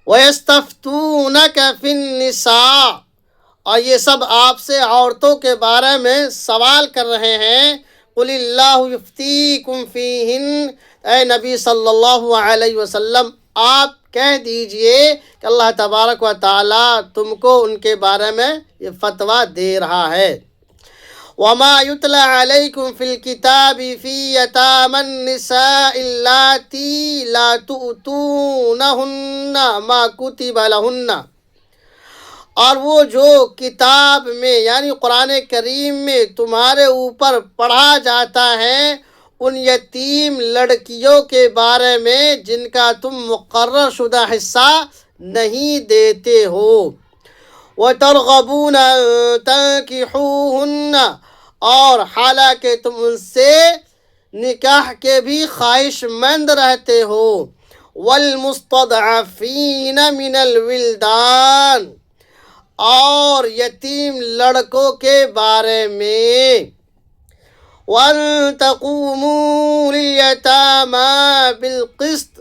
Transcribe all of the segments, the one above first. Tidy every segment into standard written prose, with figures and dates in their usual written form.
وَيَسْتَفْتُونَكَ فِي النِّسَاءِ، اور یہ سب آپ سے عورتوں کے بارے میں سوال کر رہے ہیں۔ قُلِ اللَّهُ يُفْتِيكُمْ فِيهِنَّ، اے نبی صلی اللہ علیہ وسلم آپ کہہ دیجئے کہ اللہ تبارک و تعالیٰ تم کو ان کے بارے میں یہ فتویٰ دے رہا ہے۔ وَمَا يُتْلَى عَلَيْكُمْ فِي الْكِتَابِ فِي يَتَامَى النِّسَاءِ اللَّاتِي لَا تُؤْتُونَهُنَّ مَا كُتِبَ لَهُنَّ، اور وہ جو کتاب میں یعنی قرآن کریم میں تمہارے اوپر پڑھا جاتا ہے ان یتیم لڑکیوں کے بارے میں جن کا تم مقرر شدہ حصہ نہیں دیتے ہو۔ وَتَرْغَبُونَ أَن تَنكِحُوهُنَّ، اور حالانکہ تم ان سے نکاح کے بھی خواہش مند رہتے ہو۔ وَالْمُسْتَضْعَفِينَ مِنَ الْوِلْدَانِ، اور یتیم لڑکوں کے بارے میں۔ وَأَن تَقُومُوا لِلْيَتَامَى بِالْقِسْطِ،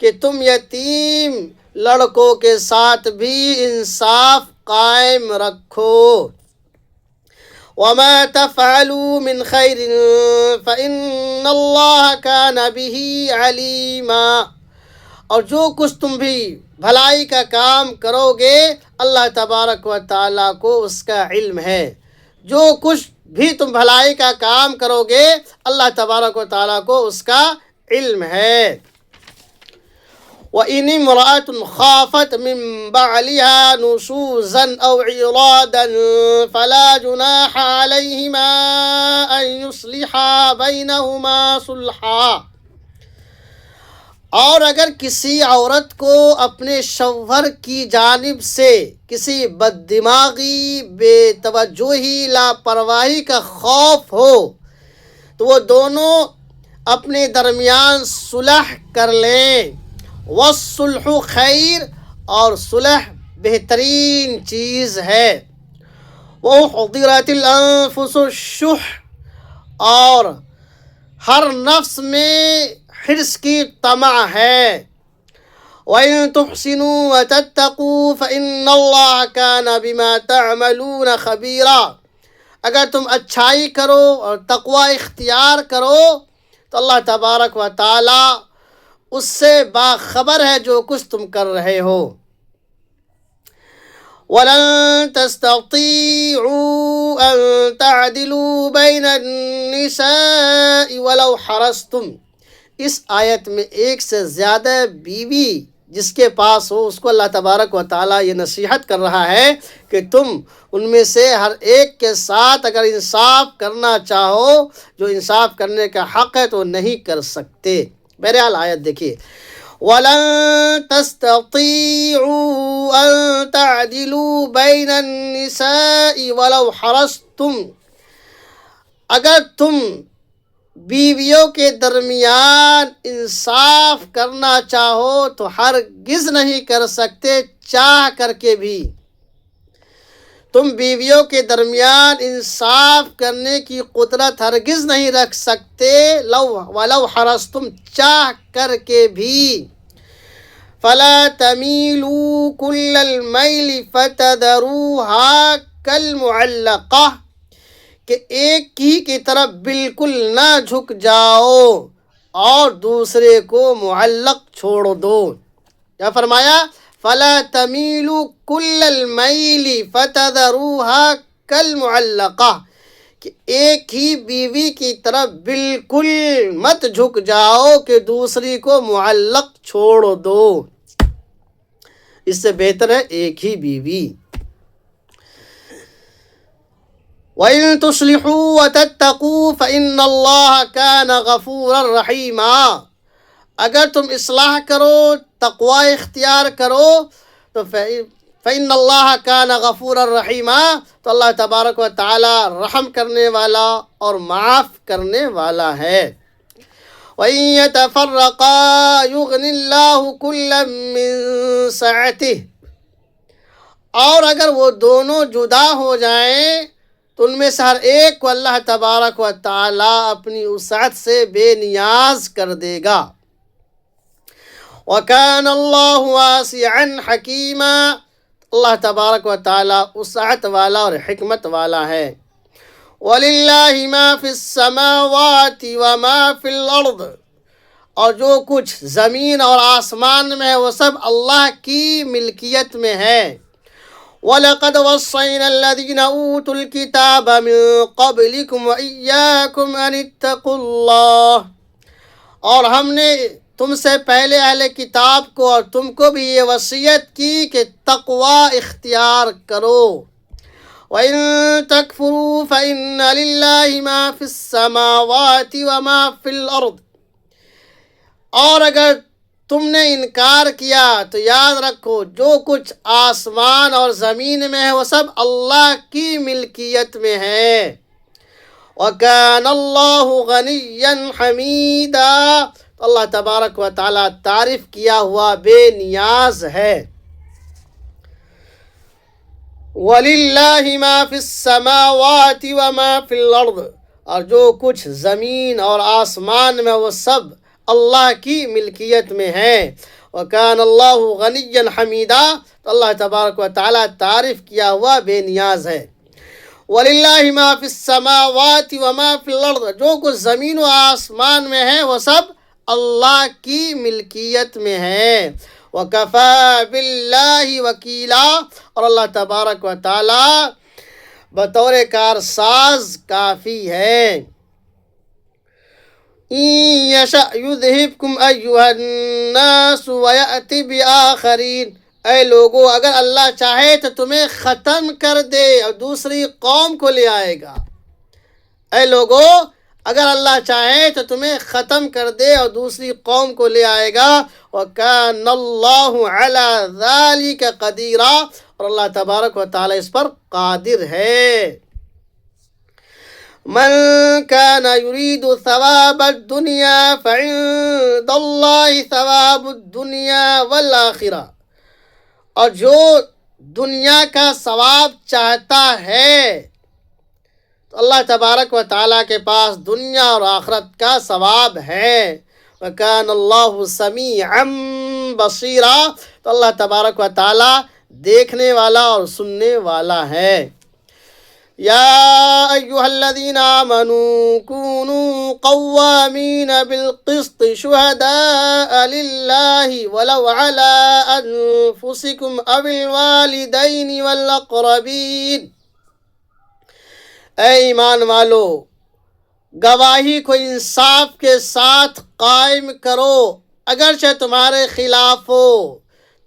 کہ تم یتیم لڑکوں کے ساتھ بھی انصاف قائم رکھو۔ وَمَا تَفْعَلُوا مِنْ خَيْرٍ فَإِنَّ اللَّهَ كَانَ بِهِ عَلِيمًا، اور جو کچھ تم بھی بھلائی کا کام کرو گے اللہ تبارک و تعالیٰ کو اس کا علم ہے۔ جو کچھ بھی تم بھلائی کا کام کرو گے اللہ تبارک و تعالیٰ کو اس کا علم ہے۔ وَإِنِ امْرَأَةٌ خَافَتْ مِن بَعْلِهَا نُشُوزًا أَوْ إِعْرَاضًا فَلَا جُنَاحَ عَلَيْهِمَا أَن يُصْلِحَا بَيْنَهُمَا صُلْحًا، اور اگر کسی عورت کو اپنے شوہر کی جانب سے کسی بد دماغی، بے توجہی، لاپرواہی کا خوف ہو تو وہ دونوں اپنے درمیان صلح کر لیں۔ والصلح خیر، اور صلح بہترین چیز ہے۔ وَأُحْضِرَتِ الْأَنفُسُ الشُّحَّ، اور ہر نفس میں حرص کی طمع ہے۔ وَإِن تُحْسِنُوا وَتَتَّقُوا فَإِنَّ اللَّهَ كَانَ بِمَا تَعْمَلُونَ خَبِيرًا، اگر تم اچھائی کرو اور تقوی اختیار کرو تو اللہ تبارک و تعالی اس سے باخبر ہے جو کچھ تم کر رہے ہو۔ وَلَن تَسْتَطِيعُوا أَن تَعْدِلُوا بَيْنَ النِّسَاءِ وَلَوْ حَرَصْتُمْ، اس آیت میں ایک سے زیادہ بیوی جس کے پاس ہو اس کو اللہ تبارک و تعالیٰ یہ نصیحت کر رہا ہے کہ تم ان میں سے ہر ایک کے ساتھ اگر انصاف کرنا چاہو، جو انصاف کرنے کا حق ہے تو نہیں کر سکتے۔ بہرحال آیت دیکھیے، وَلَن تَسْتَطِيعُوا أَن تَعْدِلُوا بَيْنَ النِّسَاءِ وَلَوْ حَرَصْتُمْ، اگر تم بیویوں کے درمیان انصاف کرنا چاہو تو ہرگز نہیں کر سکتے، چاہ کر کے بھی تم بیویوں کے درمیان انصاف کرنے کی قدرت ہرگز نہیں رکھ سکتے، وَلَوْ حَرَصْتُمْ، چاہ کر کے بھی۔ فَلَا تَمِيلُوا كُلَّ الْمَيْلِ فَتَذَرُوهَا كَالْمُعَلَّقَةِ، کہ ایک ہی کی طرف بالکل نہ جھک جاؤ اور دوسرے کو معلق چھوڑ دو۔ کیا فرمایا؟ فَلَا تَمِيلُوا كُلَّ الْمَيْلِ فَتَذَرُوهَا كَالْمُعَلَّقَةِ، کہ ایک ہی بیوی کی طرف بالکل مت جھک جاؤ کہ دوسری کو معلق چھوڑ دو، اس سے بہتر ہے ایک ہی بیوی۔ وَإِن تُصْلِحُوا وَتَتَّقُوا فَإِنَّ اللَّهَ كَانَ غَفُورًا رَحِيمًا، اگر تم اصلاح کرو، تقوی اختیار کرو تو فَإِنَّ اللَّهَ كَانَ غَفُورًا رَحِيمًا، تو اللہ تبارک و تعالی رحم کرنے والا اور معاف کرنے والا ہے۔ وَإِن يَتَفَرَّقَا يُغْنِ اللَّهُ كُلًّا مِّن سَعَتِهِ، اور اگر وہ دونوں جدا ہو جائیں تو ان میں سے ہر ایک کو اللہ تبارک و تعالی اپنی وسعت سے بے نیاز کر دے گا۔ وَكَانَ اللَّهُ وَاسِعًا حَكِيمًا، اللہ تبارک و تعالیٰ وسعت والا اور حکمت والا ہے۔ وَلِلَّهِ مَا فِي السَّمَاوَاتِ وَمَا فِي الْأَرْضِ، اور جو کچھ زمین اور آسمان میں ہے وہ سب اللہ کی ملکیت میں ہے۔ وَلَقَدْ وَصَّيْنَا الَّذِينَ أُوتُوا الْكِتَابَ مِن قَبْلِكُمْ وَإِيَّاكُمْ أَنِ اتَّقُوا اللَّهَ، اور ہم نے تم سے پہلے اہل کتاب کو اور تم کو بھی یہ وصیت کی کہ تقوی اختیار کرو۔ وَإِن تَكْفُرُوا فَإِنَّ لِلَّهِ مَا فِي السَّمَاوَاتِ وَمَا فِي الْأَرْضِ، اور اگر تم نے انکار کیا تو یاد رکھو جو کچھ آسمان اور زمین میں ہے وہ سب اللہ کی ملکیت میں ہے۔ وَكَانَ اللَّهُ غَنِيًّا حَمِيدًا، تو اللہ تبارک و تعالیٰ تعریف کیا ہوا بے نیاز ہے۔ وَلِلَّهِ مَا فِي السَّمَاوَاتِ وَمَا فِي الْأَرْضِ، اور جو کچھ زمین اور آسمان میں وہ سب اللہ کی ملکیت میں ہے۔ وَكَانَ اللَّهُ غَنِيًّا حَمِيدًا، تو اللہ تبارک و تعالیٰ تعریف کیا ہوا بے نیاز ہے۔ وَلِلَّهِ مَا فِي السَّمَاوَاتِ وَمَا فِي الْأَرْضِ، جو کچھ زمین و آسمان میں ہے وہ سب اللہ کی ملکیت میں ہے۔ وَكَفَى بِاللَّهِ وَكِيلًا، اور اللہ تبارک و تعالیٰ بطور کارساز کافی ہے۔ إِن يَشَأْ يُذْهِبْكُمْ أَيُّهَا النَّاسُ وَيَأْتِ بِآخَرِينَ، اے لوگو اگر اللہ چاہے تو تمہیں ختم کر دے اور دوسری قوم کو لے آئے گا۔ اے لوگو اگر اللہ چاہے تو تمہیں ختم کر دے اور دوسری قوم کو لے آئے گا۔ وَكَانَ اللَّهُ عَلَى ذَلِكَ قَدِيرًا، اور اللہ تبارک و تعالیٰ اس پر قادر ہے۔ مَنْ كَانَ يُرِيدُ ثَوَابَ الدُّنْيَا فَعِندَ اللَّهِ ثَوَابُ الدُّنْيَا وَالْآخِرَةِ، اور جو دنیا کا ثواب چاہتا ہے تو اللہ تبارک و تعالیٰ کے پاس دنیا اور آخرت کا ثواب ہے۔ وَكَانَ اللَّهُ سَمِيعًا بَصِيرًا، تو اللہ تبارک و تعالیٰ دیکھنے والا اور سننے والا ہے۔ یا ایھا الذین آمنوا کونوا قوامین بالقسط شہداء للہ ولو علی انفسکم او الوالدین والاقربین، اے ایمان والو گواہی کو انصاف کے ساتھ قائم کرو، اگرچہ تمہارے خلاف ہو،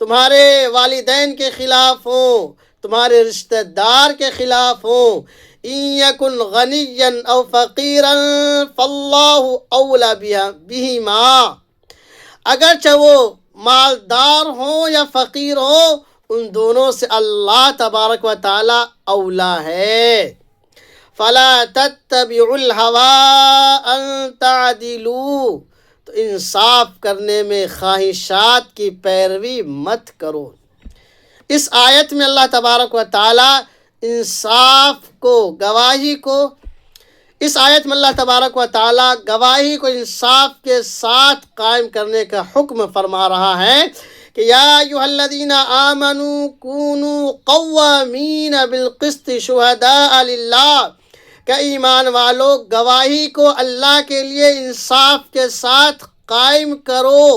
تمہارے والدین کے خلاف ہوں، تمہارے رشتہ دار کے خلاف ہوں۔ ان یکن غنیا او فقیرا فاللہ اولی بہما، اگرچہ وہ مالدار ہوں یا فقیر ہوں ان دونوں سے اللہ تبارک و تعالی اولا ہے۔ فلا تتبعوا الہوی ان تعدلوا، تو انصاف کرنے میں خواہشات کی پیروی مت کرو۔ اس آیت میں اللہ تبارک و تعالی انصاف کو، گواہی کو، اس آیت میں اللہ تبارک و تعالی گواہی کو انصاف کے ساتھ قائم کرنے کا حکم فرما رہا ہے کہ یا ایھا الذین آمنوا کونوا قوامین بالقسط شہداء للہ، کہ ایمان والو گواہی کو اللہ کے لیے انصاف کے ساتھ قائم کرو،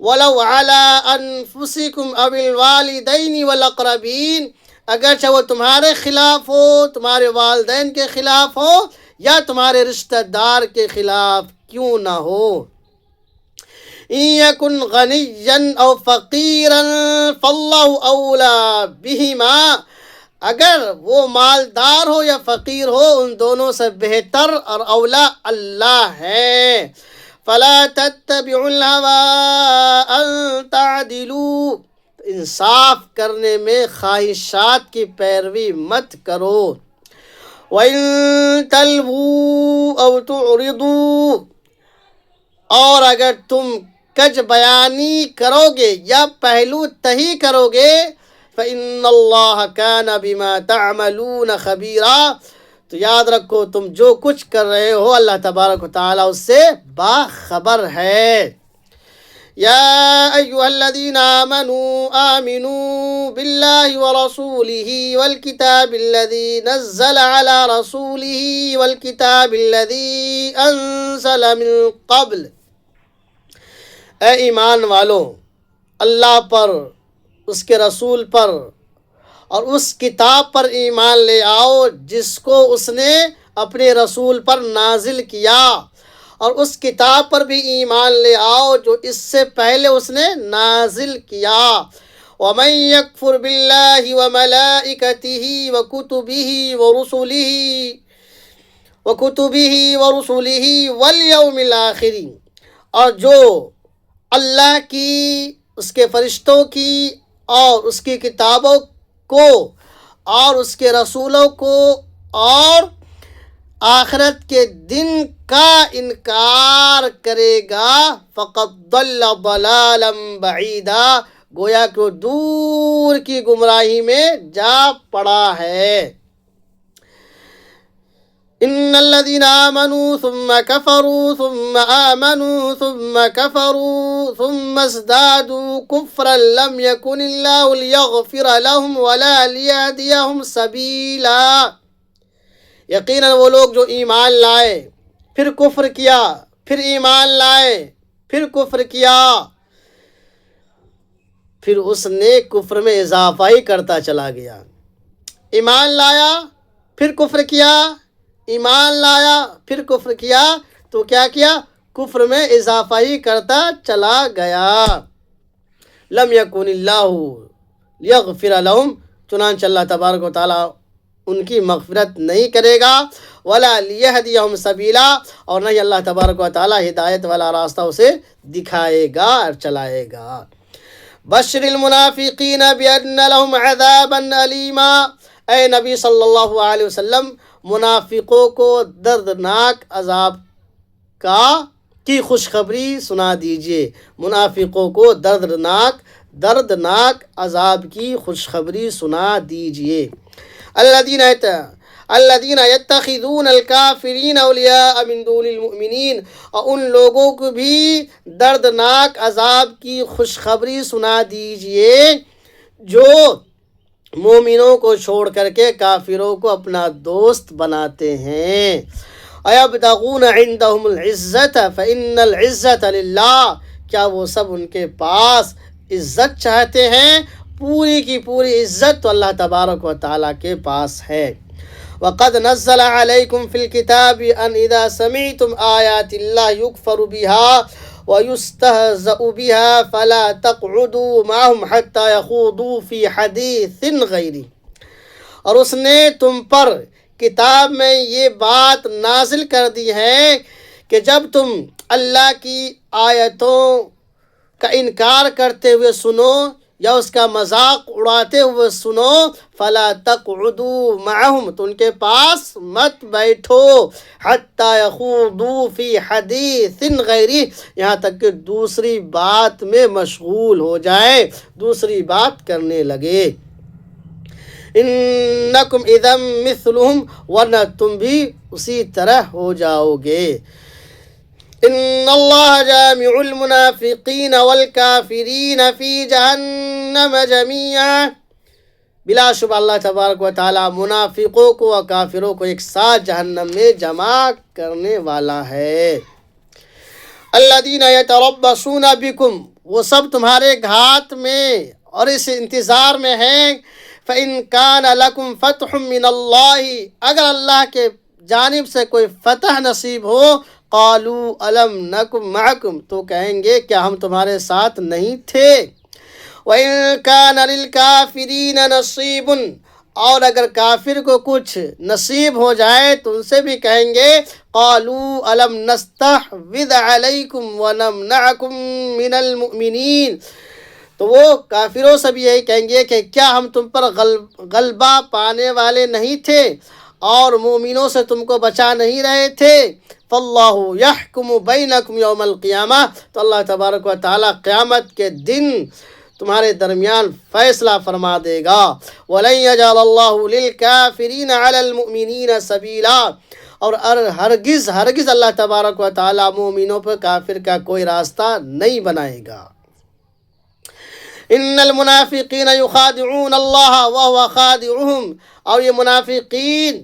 وَلَوْ عَلَىٰ أَنفُسِكُمْ أَوِ الْوَالِدَيْنِ وَالْأَقْرَبِينَ، اگرچہ وہ تمہارے خلاف ہو، تمہارے والدین کے خلاف ہو یا تمہارے رشتہ دار کے خلاف کیوں نہ ہو۔ إِن يَكُنْ غَنِيًّا أَوْ فَقِيرًا فَاللَّهُ أَوْلَىٰ بِهِمَا، اگر وہ مالدار ہو یا فقیر ہو ان دونوں سے بہتر اور اولا اللہ ہے۔ فلا تتبعوا الہوی ان تعدلوا، انصاف کرنے میں خواہشات کی پیروی مت کرو۔ وَإِن تَلْوُوا أَوْ تُعْرِضُوا، اور اگر تم کج بیانی کرو گے یا پہلو تہی کرو گے، فَإِنَّ اللَّهَ كَانَ بِمَا تَعْمَلُونَ خَبِيرًا، تو یاد رکھو تم جو کچھ کر رہے ہو اللہ تبارک و تعالیٰ اس سے باخبر ہے۔ يا أيها الذين آمنوا بالله ورسوله والكتاب الذي نزل على رسوله والكتاب الذي أنزل من قبل. اے ایمان والو، اللہ پر، اس کے رسول پر اور اس کتاب پر ایمان لے آؤ جس کو اس نے اپنے رسول پر نازل کیا، اور اس کتاب پر بھی ایمان لے آؤ جو اس سے پہلے اس نے نازل کیا. وَمَن يَكْفُرْ بِاللَّهِ وَمَلَائِكَتِهِ وَكُتُبِهِ وَرُسُلِهِ وَالْيَوْمِ الْآخِرِ، اور جو اللہ کی، اس کے فرشتوں کی اور اس کی کتابوں کو اور اس کے رسولوں کو اور آخرت کے دن کا انکار کرے گا، فقد ضل ضلالا بعیدا، گویا کہ وہ دور کی گمراہی میں جا پڑا ہے. ان الذين آمنوا ثم كفروا ثم آمنوا ثم كفروا ثم ازدادوا كفرا لم يكن الله ليغفر لهم ولا ليهديهم سبيلا. یقیناً وہ لوگ جو ایمان لائے، پھر کفر کیا، پھر ایمان لائے، پھر کفر کیا، پھر اس نے کفر میں اضافہ ہی کرتا چلا گیا. ایمان لایا، پھر کفر کیا، ایمان لایا، پھر کفر کیا، تو کیا کیا؟ کفر میں اضافہ ہی کرتا چلا گیا. لم یکن اللہ لیغفر لہم، چنانچہ اللہ تبارک و تعالیٰ ان کی مغفرت نہیں کرے گا، ولا لیہدیہم سبیلا، اور نہیں اللہ تبارک و تعالیٰ ہدایت والا راستہ اسے دکھائے گا اور چلائے گا. بشر المنافقین بان لہم عذابا علیما، اے نبی صلی اللہ علیہ وسلم منافقوں کو دردناک عذاب کی خوشخبری سنا دیجیے. منافقوں کو دردناک عذاب کی خوشخبری سنا دیجیے. الذین یتخذون الکافرین اولیاء من دون المؤمنین، اور ان لوگوں کو بھی دردناک عذاب کی خوشخبری سنا دیجیے جو مومنوں کو چھوڑ کر کے کافروں کو اپنا دوست بناتے ہیں. ایبتغون عندهم العزت فإن العزت للہ، کیا وہ سب ان کے پاس عزت چاہتے ہیں؟ پوری کی پوری عزت تو اللہ تبارک و تعالیٰ کے پاس ہے. وَقَدْ نَزَّلَ عَلَيْكُمْ فِي الْكِتَابِ أَنْ إِذَا سَمِعْتُمْ آيَاتِ اللَّهِ يُكْفَرُ بِهَا وَيُسْتَهْزَأُ بِهَا فَلَا تَقْعُدُوا مَعَهُمْ حَتَّى يَخُوضُوا فِي حَدِيثٍ غَيْرِهِ، اور اس نے تم پر کتاب میں یہ بات نازل کر دی ہے کہ جب تم اللہ کی آیتوں کا انکار کرتے ہوئے سنو یا اس کا مذاق اڑاتے ہوئے سنو، فلا تقعدوا معهم، تو ان کے پاس مت بیٹھو، حتی یخوضوا فی حدیث غیری، یہاں تک کہ دوسری بات میں مشغول ہو جائے، دوسری بات کرنے لگے. انکم اذا مثلہم، ورنہ تم بھی اسی طرح ہو جاؤ گے. ان اللہ جامع المنافقین والکافرین فی جہنم جمیعا، بلا شبہ اللہ تبارک و تعالی منافقوں کو اور کافروں کو ایک ساتھ جہنم میں جمع کرنے والا ہے. الذین یتربصون بکم، وہ سب تمہارے گھات میں اور اس انتظار میں ہیں. فإن کان لکم فتح من اللہ، اگر اللہ کے جانب سے کوئی فتح نصیب ہو، قالوا الم نکم معکم، تو کہیں گے کیا ہم تمہارے ساتھ نہیں تھے. وإن کان للکافرین نصیب، اور اگر کافر کو کچھ نصیب ہو جائے تو ان سے بھی کہیں گے قالوا الم نستحوذ علیکم ونمنعکم من المؤمنین، تو وہ کافروں سے بھی یہی کہیں گے کہ کیا ہم تم پر غلبہ پانے والے نہیں تھے اور مومنوں سے تم کو بچا نہیں رہے تھے. فاللہ یحکم بینکم یوم القیامہ، تو اللہ تبارک و تعالیٰ قیامت کے دن تمہارے درمیان فیصلہ فرما دے گا. وَلَن يَجْعَلَ اللَّهُ لِلْكَافِرِينَ عَلَى الْمُؤْمِنِينَ سَبِيلًا، اور ہرگز ہرگز اللہ تبارک و تعالیٰ مومنوں پر کافر کا کوئی راستہ نہیں بنائے گا۔ ان المنافقین یخادعون اللہ وهو خادعهم، اور یہ منافقین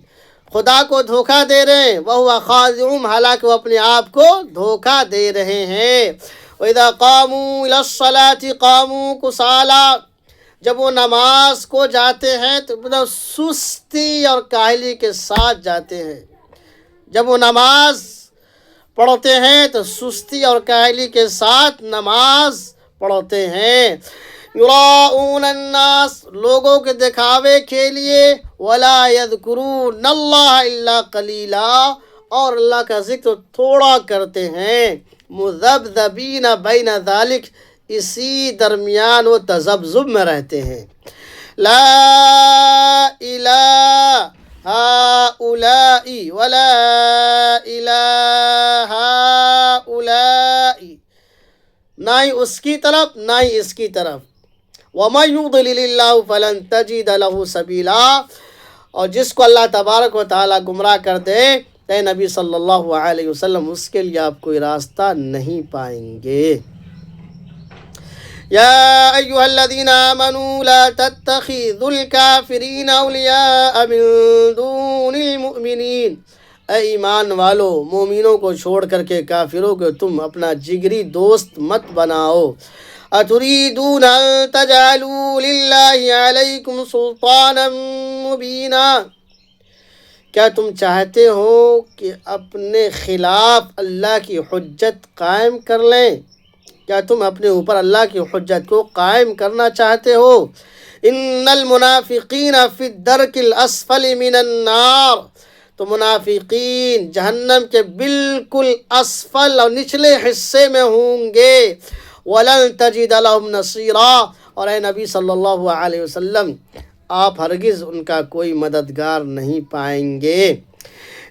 خدا کو دھوکہ دے رہے ہیں، وهو خادعهم، حالانکہ وہ اپنے آپ کو دھوکہ دے رہے ہیں۔ وَإِذَا قَامُوا إِلَى الصَّلَاةِ قَامُوا كُسَالَىٰ، جب وہ نماز کو جاتے ہیں تو سستی اور کاہلی کے ساتھ جاتے ہیں۔ جب وہ نماز پڑھتے ہیں تو سستی اور کاہلی کے ساتھ نماز پڑھتے ہیں۔ یراؤون الناس، لوگوں کے دکھاوے کے لیے، ولا یذکرون اللہ الا قلیلا، اور اللہ کا ذکر تھوڑا کرتے ہیں۔ مذبذبین بین ذالک، اسی درمیان وہ تذبذب میں رہتے ہیں۔ لا الہ ہؤلاء ولا الہ ہؤلاء، نہ ہی اس کی طرف نہ ہی اس کی طرف۔ وَمَن يُضْلِلِ اللَّهُ فَلَن تَجِدَ لَهُ سَبِيلًا، اور جس کو اللہ تبارک و تعالیٰ گمراہ کر دے اے نبی صلی اللہ علیہ وسلم، اس کے لیے آپ کوئی راستہ نہیں پائیں گے۔ یا ایھا الذین آمنوا لا تتخذوا الکافرین اولیاء من دون المؤمنین، اے ایمان والو، مومنوں کو چھوڑ کر کے کافروں کو تم اپنا جگری دوست مت بناؤ۔ اتریدون ان تجعلوا للہ علیکم سلطانا مبینا، کیا تم چاہتے ہو کہ اپنے خلاف اللہ کی حجت قائم کر لیں؟ کیا تم اپنے اوپر اللہ کی حجت کو قائم کرنا چاہتے ہو؟ ان المنافقین فی الدرک الاسفل من النار، تو منافقین جہنم کے بالکل اسفل اور نچلے حصے میں ہوں گے۔ وَلَن تَجِدَ لَهُمْ نَصِيرًا، اور اے نبی صلی اللہ علیہ وسلم، آپ ہرگز ان کا کوئی مددگار نہیں پائیں گے۔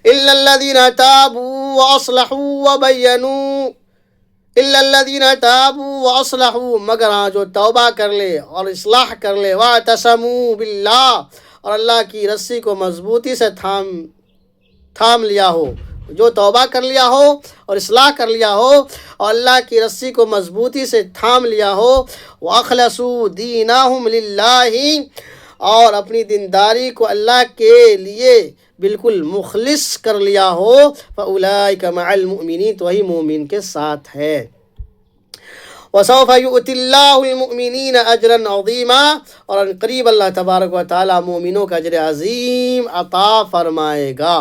إِلَّا الَّذِينَ تَابُوا وَأَصْلَحُوا وَبَيَّنُوا، إِلَّا الَّذِينَ تَابُوا وَأَصْلَحُوا، مگر ہاں جو توبہ کر لے اور اصلاح کر لے، وَاعْتَصَمُوا بِاللَّهِ، اور اللہ کی رسی کو مضبوطی سے تھام لیا ہو، جو توبہ کر لیا ہو اور اصلاح کر لیا ہو اور اللہ کی رسی کو مضبوطی سے تھام لیا ہو، وَأَخْلَصُوا دِينَهُمْ لِلَّهِ، اور اپنی دینداری کو اللہ کے لیے بالکل مخلص کر لیا ہو، فَأُولَٰئِكَ مَعَ الْمُؤْمِنِينَ، تو وہی مومن کے ساتھ ہے۔ وَسَوْفَ يُؤْتِ اللَّهُ الْمُؤْمِنِينَ أَجْرًا عَظِيمًا، اور قریب اللہ تبارک و تعالیٰ مومنوں کا اجر عظیم عطا فرمائے گا۔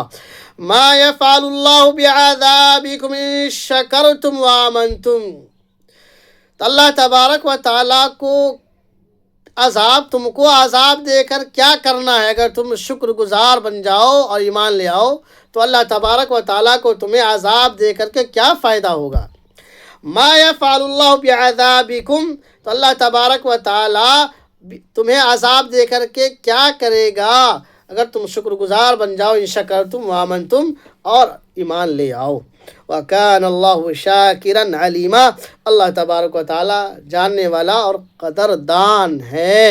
مَا يَفْعَلُ اللَّهُ بِعَذَابِكُمْ إِن شَكَرْتُمْ وَآمَنْتُمْ، تو اللہ تبارک و تعالیٰ کو تم کو عذاب دے کر کیا کرنا ہے؟ اگر تم شکر گزار بن جاؤ اور ایمان لے آؤ تو اللہ تبارک و تعالیٰ کو تمہیں عذاب دے کر کے کیا فائدہ ہوگا؟ ما یفعل اللہ بعذابکم، تو اللہ تبارک و تعالیٰ تمہیں عذاب دے کر کے کیا کرے گا اگر تم شکر گزار بن جاؤ، ان شکرتم وآمنتم، اور ایمان لے آؤ۔ وَكَانَ اللَّهُ شَاكِرًا عَلِيمًا، اللہ تبارک و تعالیٰ جاننے والا اور قدردان ہے۔